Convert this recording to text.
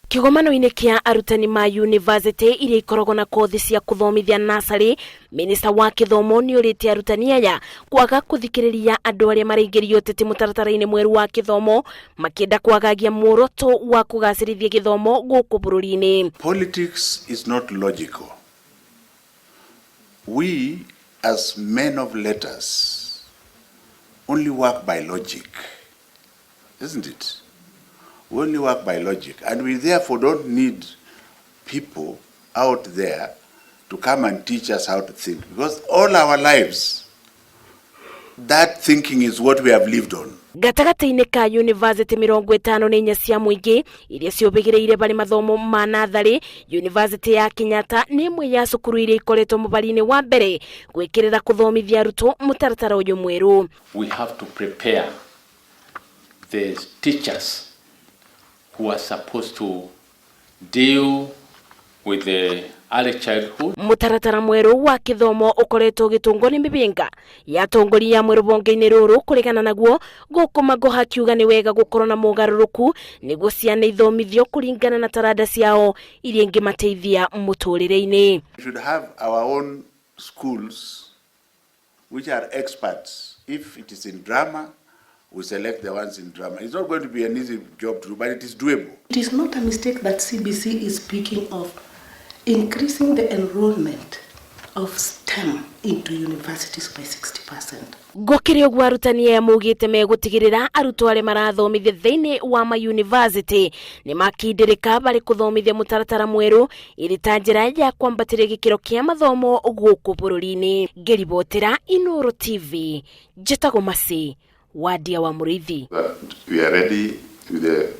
Kigomano-ini kia arutani ma university iria ikoragwo na kothi cia kuthomithia nathari, Minista wa githomo ni oritie arutani aya kwaga kuthikiriria andu aria maraingĩrio ũteti mutaratara-ini mweru wa githomo makienda kwagagia muoroto wa kugacirithia githomo guku bũrũri-ini. Politics is not logical. We as men of letters only work by logic, isn't it? We only work by logic, and we therefore don't need people out there to come and teach us how to think, because all our lives that thinking is what we have lived on. Gatagata-ini ka university 54 cia muingi iria ciũbĩgĩrĩire bari mathomo ma nathari, University ya Cinyite ni imwe ya cukuru iria ikoretwo mũbari-ini wa mbere gwĩkĩrĩra kuthomithia arutwo mutaratara ũyũ mweru. We have to prepare the teachers who are supposed to deal with the early childhood. Mutaratara mweru wa githomo ukoretwo gitungwo ni mibinga ya tongoria mweru bonge-ini ruru kurigana naguo guku Magoha kiuga ni wega gukorwo na mugaruruku niguo ciana ithomithio kuringana na taranda ciao iria ingimateithia muturire-ini. We should have our own schools which are experts. If it is in drama, we select the ones in drama. It's not going to be an easy job to do, but it is doable. It is not a mistake that CBC is speaking of increasing the enrollment of STEM into universities by 60%. Gukiri ogwo arutani aya mugite megutigirira arutwo aria marathomithia thiini wa ma university ni makindirika bari kuthomithia mutaratara mweru iri ta njira ya kwambatiria gikiro kia mathomo guku bũrũri-ini. Ngiribotera Inoro TV, njĩtagwo Masi, wadia wa Mũrĩithi. We are ready with the